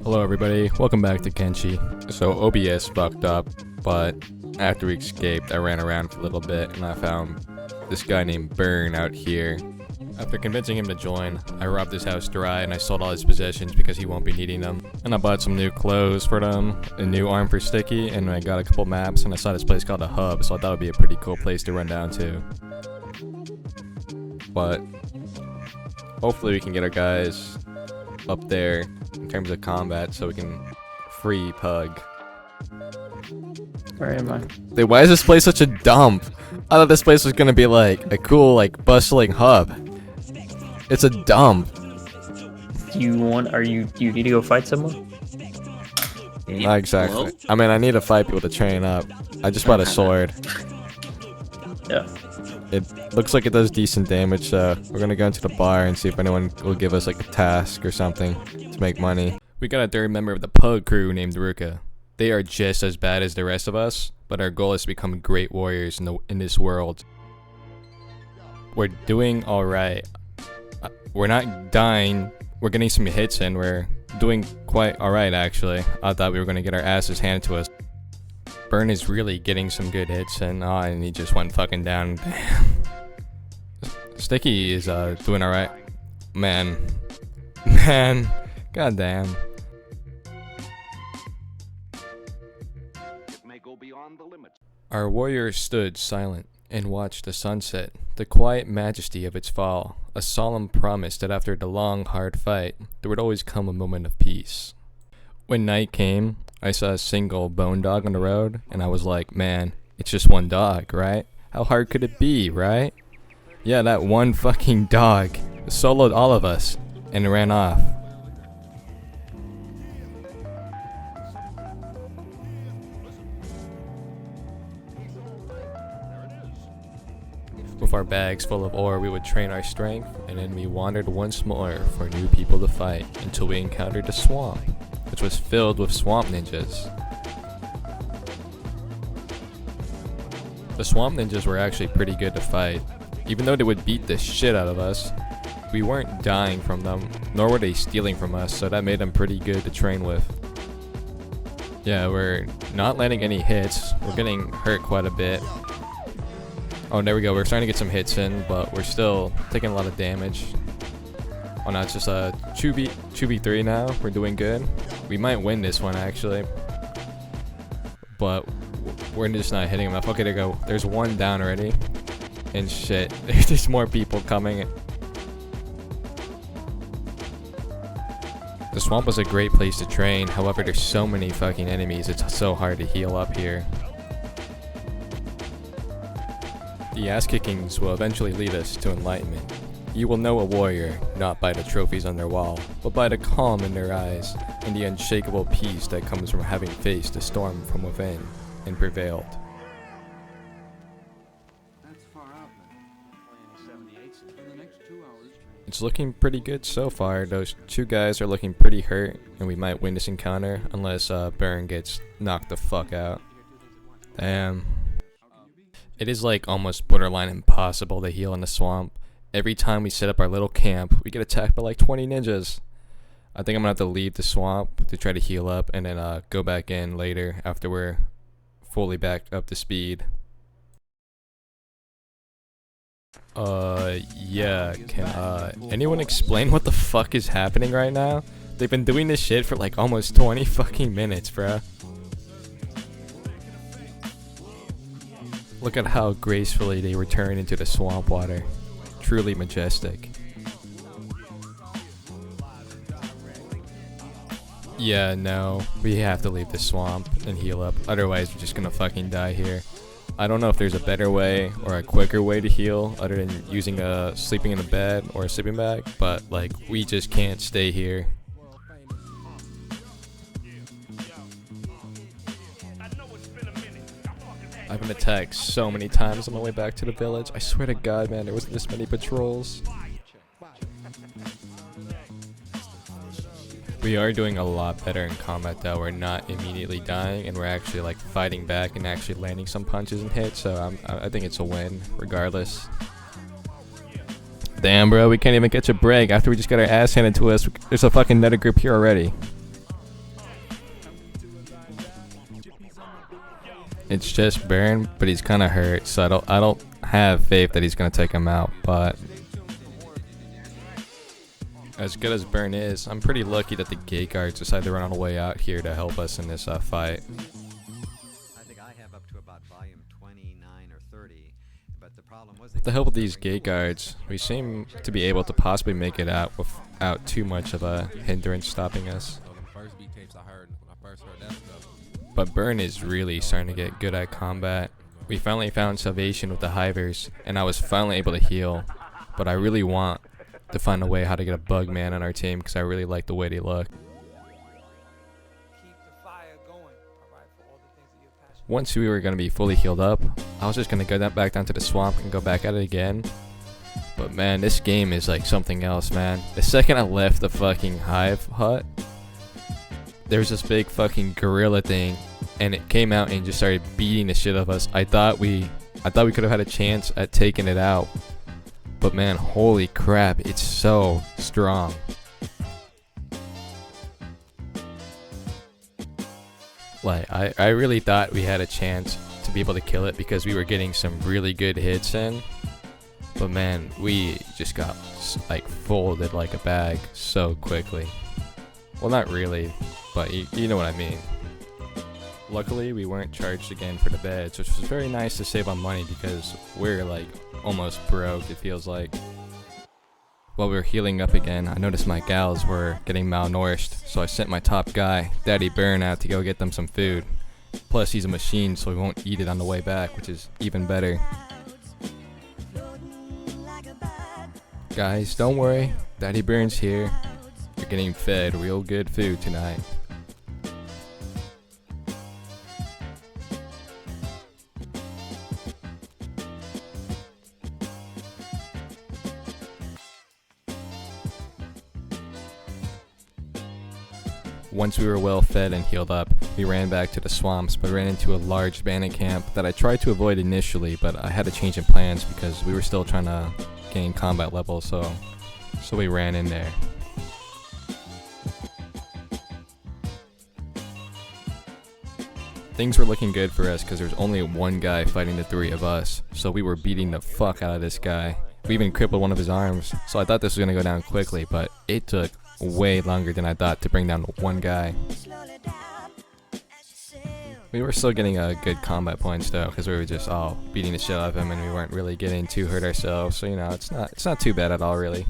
Hello everybody, welcome back to Kenshi. So OBS fucked up, but after we escaped I ran around for a little bit and I found this guy named Burn out here. After convincing him to join, I robbed his house dry and I sold all his possessions because he won't be needing them. And I bought some new clothes for them, a new arm for Sticky, and I got a couple maps, and I saw this place called a hub, so I thought it would be a pretty cool place to run down to. But hopefully we can get our guys up there in terms of combat so we can free Pug. Where am I? Dude, why is this place such a dump? I thought this place was gonna be like a cool, like, bustling hub. It's a dump. Do you need to go fight someone? Not exactly. I mean, I need to fight people to train up. I just bought a sword. Yeah. It looks like it does decent damage, so we're gonna go into the bar and see if anyone will give us like a task or something to make money. We got a third member of the Pug crew named Ruka. They are just as bad as the rest of us, but our goal is to become great warriors in this world. We're doing alright. We're not dying. We're getting some hits in. We're doing quite alright, actually. I thought we were gonna get our asses handed to us. Burn is really getting some good hits in, and he just went fucking down. Sticky is doing alright. Man. Goddamn. Our warrior stood silent and watched the sunset, the quiet majesty of its fall, a solemn promise that after the long, hard fight, there would always come a moment of peace. When night came, I saw a single bone dog on the road, and I was like, man, it's just one dog, right? How hard could it be, right? Yeah, that one fucking dog soloed all of us and ran off. With our bags full of ore, we would train our strength, and then we wandered once more for new people to fight until we encountered a swamp, which was filled with swamp ninjas. The swamp ninjas were actually pretty good to fight. Even though they would beat the shit out of us, we weren't dying from them, nor were they stealing from us, so that made them pretty good to train with. Yeah, we're not landing any hits. We're getting hurt quite a bit. Oh, there we go. We're starting to get some hits in, but we're still taking a lot of damage. Oh, now it's just a 2v3 now. We're doing good. We might win this one, actually. But we're just not hitting enough. Okay, there we go. There's one down already. And shit, there's more people coming. The swamp was a great place to train. However, there's so many fucking enemies. It's so hard to heal up here. The ass-kickings will eventually lead us to enlightenment. You will know a warrior, not by the trophies on their wall, but by the calm in their eyes, and the unshakable peace that comes from having faced the storm from within, and prevailed. It's looking pretty good so far. Those two guys are looking pretty hurt, and we might win this encounter, unless Burn gets knocked the fuck out. Damn. It is like almost borderline impossible to heal in the swamp. Every time we set up our little camp, we get attacked by like 20 ninjas. I think I'm gonna have to leave the swamp to try to heal up and then go back in later after we're fully back up to speed. Yeah, can anyone explain what the fuck is happening right now? They've been doing this shit for like almost 20 fucking minutes, bruh. Look at how gracefully they return into the swamp water. Truly majestic. Yeah, no, we have to leave the swamp and heal up, otherwise we're just gonna fucking die here. I don't know if there's a better way or a quicker way to heal other than using sleeping in a bed or a sleeping bag, but like, we just can't stay here. I've been attacked so many times on my way back to the village. I swear to God, man, there wasn't this many patrols. We are doing a lot better in combat though. We're not immediately dying, and we're actually like fighting back and actually landing some punches and hits, so I think it's a win regardless. Damn, bro, we can't even catch a break after we just got our ass handed to us. There's a fucking nether group here already. It's just Burn, but he's kind of hurt, so I don't have faith that he's gonna take him out. But as good as Burn is, I'm pretty lucky that the gate guards decided to run all the way out here to help us in this fight. I think I have up to about volume 29 or 30, but the problem was With the help of these gate guards, we seem to be able to possibly make it out without too much of a hindrance stopping us. But Burn is really starting to get good at combat. We finally found salvation with the hivers, and I was finally able to heal. But I really want to find a way how to get a bug man on our team because I really like the way they look. Once we were going to be fully healed up, I was just going to go back down to the swamp and go back at it again. But man, this game is like something else, man. The second I left the fucking hive hut, there was this big fucking gorilla thing, and it came out and just started beating the shit out of us. I thought we could have had a chance at taking it out, but man, holy crap, it's so strong. Like, I really thought we had a chance to be able to kill it because we were getting some really good hits in, but man, we just got like folded like a bag so quickly. Well, not really, but you know what I mean. Luckily, we weren't charged again for the beds, which was very nice to save on money because we're like almost broke, it feels like. While we were healing up again, I noticed my gals were getting malnourished, so I sent my top guy, Daddy Burn, out to go get them some food. Plus, he's a machine, so he won't eat it on the way back, which is even better. Guys, don't worry, Daddy Burn's here. You're getting fed real good food tonight. Once we were well fed and healed up, we ran back to the swamps, but ran into a large bandit camp that I tried to avoid initially, but I had to change in plans because we were still trying to gain combat levels, so we ran in there. Things were looking good for us because there was only one guy fighting the three of us, so we were beating the fuck out of this guy. We even crippled one of his arms, so I thought this was going to go down quickly, but it took way longer than I thought to bring down one guy. We were still getting good combat points though, because we were just all beating the shit out of him and we weren't really getting too hurt ourselves, so you know, it's not too bad at all really.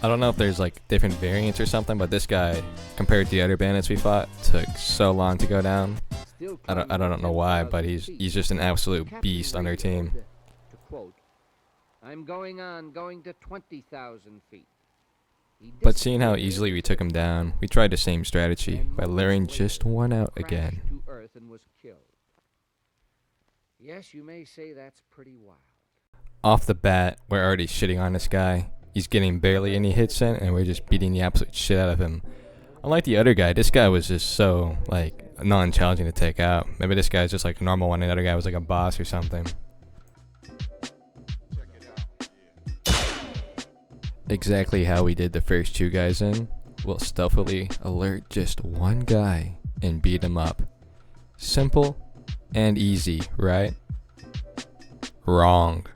I don't know if there's like different variants or something, but this guy, compared to the other bandits we fought, took so long to go down. I don't know why, but he's just an absolute beast on their team. I'm going to 20,000 feet. But seeing how easily we took him down, we tried the same strategy by luring just one out again. To Earth and was killed. Yes, you may say that's pretty wild. Off the bat, we're already shitting on this guy. He's getting barely any hits in, and we're just beating the absolute shit out of him. Unlike the other guy, this guy was just so, like, non-challenging to take out. Maybe this guy's just like a normal one, and the other guy was like a boss or something. Exactly how we did the first two guys in. We'll stealthily alert just one guy and beat him up. Simple and easy, right? Wrong.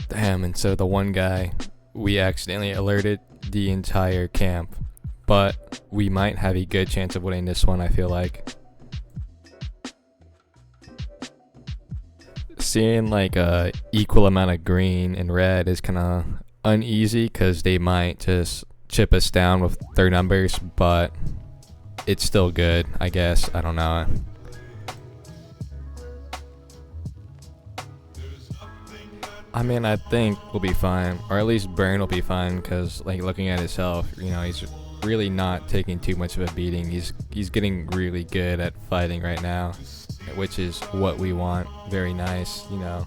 Damn, and so the one guy, we accidentally alerted the entire camp. But we might have a good chance of winning this one, I feel like. Seeing like a equal amount of green and red is kind of uneasy because they might just chip us down with their numbers, but it's still good, I guess. I don't know. I mean, I think we'll be fine, or at least Burn will be fine, because like looking at his health, you know, he's really not taking too much of a beating. He's getting really good at fighting right now, which is what we want. Very nice, you know.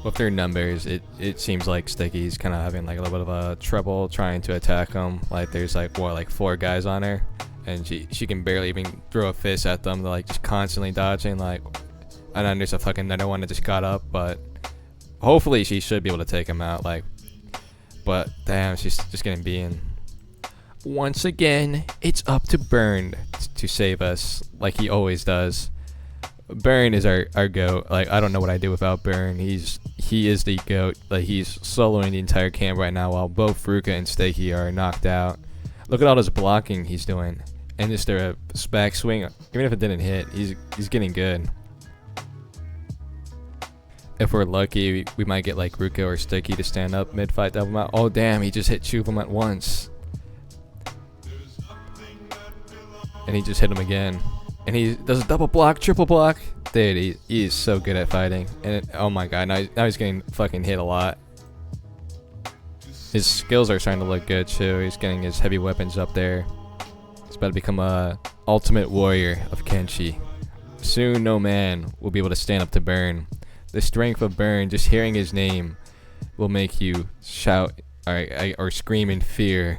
With their numbers, it seems like Sticky's kind of having like a little bit of a trouble trying to attack them. Like there's like what, like 4 guys on her, and she can barely even throw a fist at them. They're like just constantly dodging. Like, and then there's a fucking another one that just got up, but hopefully she should be able to take him out. Like, But damn, she's just getting beaten. Once again, it's up to Burn to save us, like he always does. Burn is our goat. Like, I don't know what I do without Burn. He is the goat. Like, he's soloing the entire camp right now while both Ruka and Stakey are knocked out. Look at all this blocking he's doing. And just a back swing, even if it didn't hit, he's getting good. If we're lucky, we might get like Ruka or Stakey to stand up mid-fight, double him out. Oh damn, he just hit two of them at once. And he just hit him again. And he does a double block, triple block. Dude, he is so good at fighting. And oh my god, now he's getting fucking hit a lot. His skills are starting to look good too. He's getting his heavy weapons up there. He's about to become a ultimate warrior of Kenshi. Soon no man will be able to stand up to Burn. The strength of Burn, just hearing his name, will make you shout or scream in fear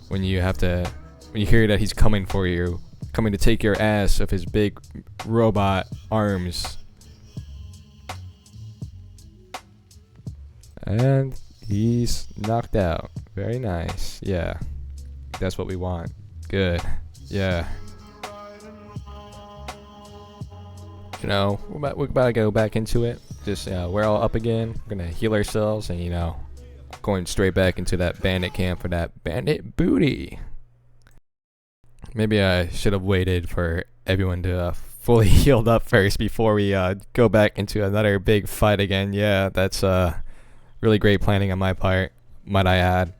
when you hear that he's coming for you. Coming to take your ass with his big robot arms. And he's knocked out. Very nice. Yeah. That's what we want. Good. Yeah. You know, we're about to go back into it. Just, we're all up again. We're gonna heal ourselves and, you know, going straight back into that bandit camp for that bandit booty. Maybe I should have waited for everyone to fully healed up first before we go back into another big fight again. Yeah, that's really great planning on my part, might I add.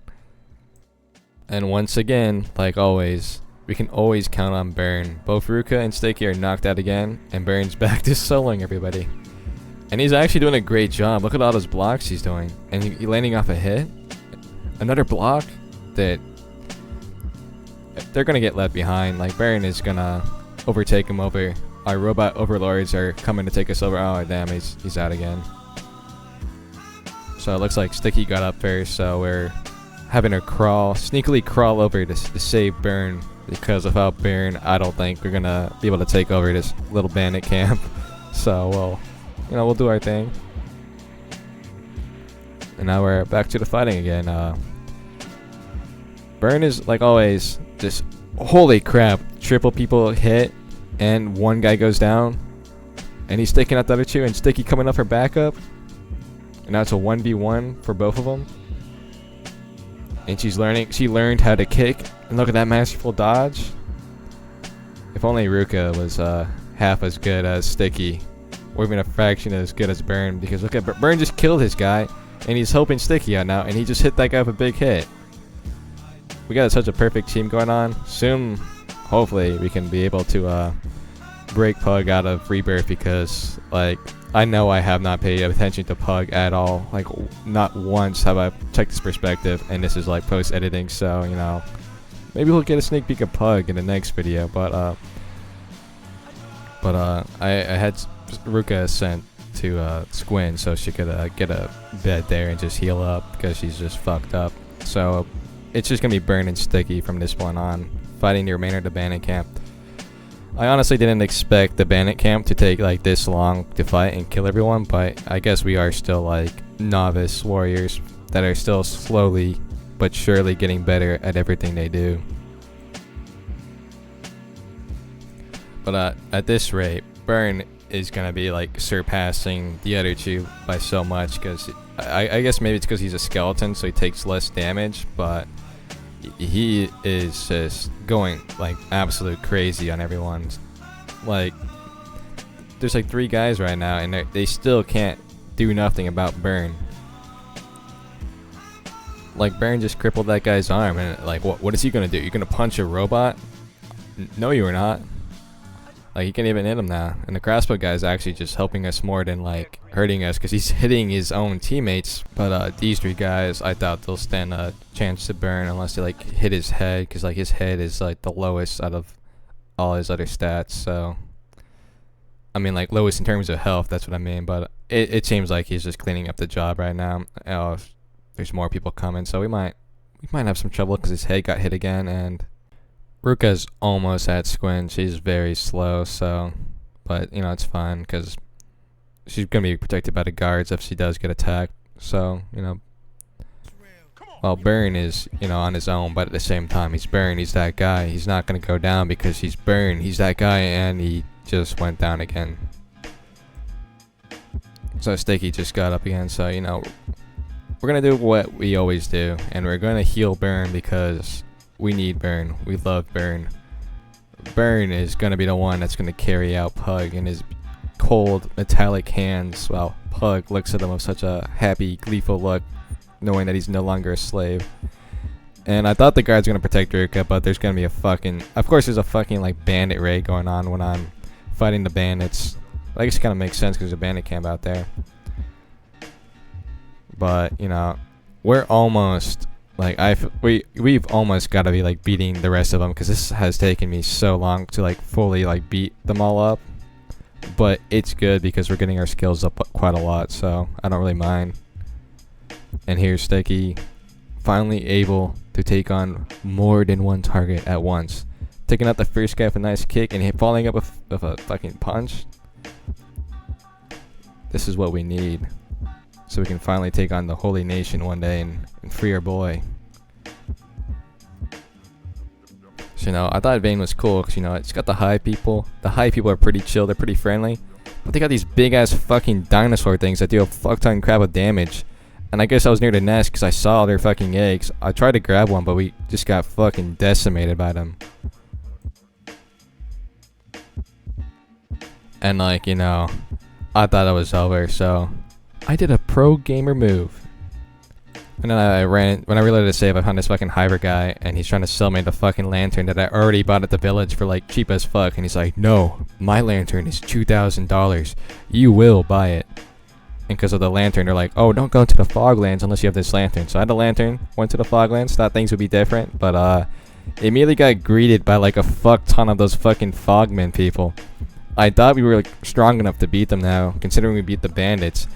And once again, like always, we can always count on Burn. Both Ruka and Stakey are knocked out again, and Burn's back to soloing everybody. And he's actually doing a great job. Look at all those blocks he's doing. And he landing off a hit. Another block that they're gonna get left behind. Like, Burn is gonna overtake him over. Our robot overlords are coming to take us over. Oh damn, he's out again. So it looks like Stakey got up first, so we're having to sneakily crawl over to save Burn, because without Burn, I don't think we're gonna be able to take over this little bandit camp. So we'll do our thing. And now we're back to the fighting again. Burn is, like always, just holy crap, triple people hit and one guy goes down and he's taking out the other two, and Stakey coming up for backup, and now it's a 1v1 for both of them. And she learned how to kick, and look at that masterful dodge. If only Ruka was half as good as Stakey, or even a fraction as good as Burn, because look at Burn just killed his guy and he's helping Stakey out now, and he just hit that guy with a big hit. We got such a perfect team going on. Soon, hopefully, we can be able to break Pug out of Rebirth, because, like, I know I have not paid attention to Pug at all. Like, not once have I checked his perspective, and this is like post-editing, so, you know, maybe we'll get a sneak peek of Pug in the next video. But I had Ruka sent to Squin so she could get a bed there and just heal up, because she's just fucked up. So it's just gonna be Burn and Stakey from this point on, fighting the remainder of the bandit camp. I honestly didn't expect the bandit camp to take like this long to fight and kill everyone, but I guess we are still like novice warriors that are still slowly but surely getting better at everything they do. But at this rate, Burn is gonna be like surpassing the other two by so much, because I guess maybe it's because he's a skeleton, so he takes less damage, but he is just going like absolute crazy on everyone. Like, there's like 3 guys right now, and they still can't do nothing about Burn. Like, Burn just crippled that guy's arm, and like, what is he gonna do? You're gonna punch a robot? No, you are not. Like, you can't even hit him now. And the crossbow guy is actually just helping us more than like hurting us, because he's hitting his own teammates. But these 3 guys, I doubt they'll stand a chance to Burn unless they like hit his head, because like his head is like the lowest out of all his other stats. So I mean, like, lowest in terms of health, that's what I mean. But it seems like he's just cleaning up the job right now. There's more people coming, so we might have some trouble, because his head got hit again. And Ruka's almost at Squin. She's very slow, so, but, you know, it's fine, because she's going to be protected by the guards if she does get attacked. So, you know, Well, Burn is, you know, on his own, but at the same time, he's Burn. He's that guy. He's not gonna go down because he's Burn. He's that guy, and he just went down again. So Sticky just got up again. So, you know, we're gonna do what we always do, and we're gonna heal Burn because we need Burn. We love Burn. Burn is gonna be the one that's gonna carry out Pug in his cold metallic hands while Pug looks at him with such a happy, gleeful look, knowing that he's no longer a slave. And I thought the guard's gonna protect Ruka, but there's gonna be a fucking, of course there's a fucking like bandit raid going on when I'm fighting the bandits. I guess it kind of makes sense because there's a bandit camp out there. But, you know, we're almost, like, we've almost got to be, like, beating the rest of them, because this has taken me so long to, like, fully, like, beat them all up. But it's good because we're getting our skills up quite a lot, so I don't really mind. And here's Sticky, finally able to take on more than one target at once. Taking out the first guy with a nice kick and following up with a fucking punch. This is what we need, so we can finally take on the Holy Nation one day and free our boy. So, you know, I thought Vayne was cool because, you know, it's got the high people. The high people are pretty chill, they're pretty friendly. But they got these big ass fucking dinosaur things that do a fuck ton crap of damage. And I guess I was near the nest because I saw their fucking eggs. I tried to grab one, but we just got fucking decimated by them. And, like, you know, I thought it was over, so I did a pro gamer move. And then when I reloaded to save, I found this fucking hybrid guy, and he's trying to sell me the fucking lantern that I already bought at the village for, like, cheap as fuck. And he's like, no, my lantern is $2,000. You will buy it. And because of the lantern, they're like, oh, don't go to the Foglands unless you have this lantern. So I had the lantern, went to the Foglands, thought things would be different, but immediately got greeted by, like, a fuck ton of those fucking Fogmen people. I thought we were, like, strong enough to beat them now, considering we beat the bandits.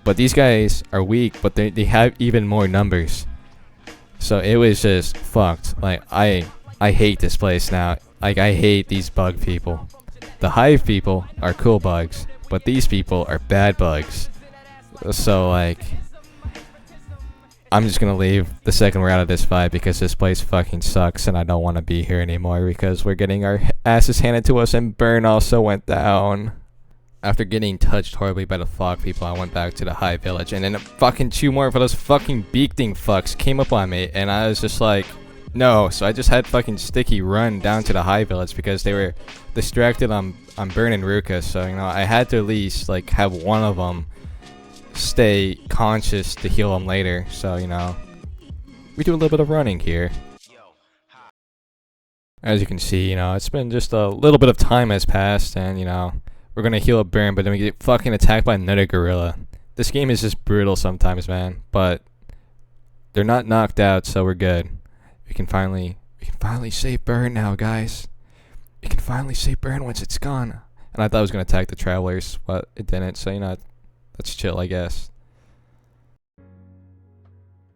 But these guys are weak, but they have even more numbers. So it was just fucked. Like, I hate this place now. Like, I hate these bug people. The hive people are cool bugs, but these people are bad bugs. So, like, I'm just gonna leave the second we're out of this fight because this place fucking sucks and I don't want to be here anymore because we're getting our asses handed to us and Burn also went down. After getting touched horribly by the fog people, I went back to the high village and then fucking two more of those fucking beak thing fucks came up on me and I was just like, no. So I just had fucking Sticky run down to the high village because they were distracted on Burn and Ruka. So, you know, I had to at least like have one of them stay conscious to heal them later. So, you know, we do a little bit of running here. As you can see, you know, it's been just a little bit of time has passed and, you know, we're gonna heal up Burn, but then we get fucking attacked by another gorilla. This game is just brutal sometimes, man, but they're not knocked out, so we're good. We can finally save Burn now, guys. We can finally save Burn once it's gone. And I thought it was gonna attack the travelers, but it didn't, so, you know, let's chill, I guess.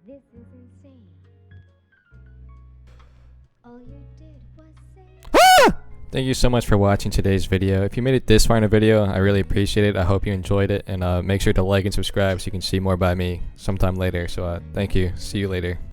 This is insane. All you did was say. Thank you so much for watching today's video. If you made it this far in the video, I really appreciate it. I hope you enjoyed it, and make sure to like and subscribe so you can see more by me sometime later. So thank you. See you later.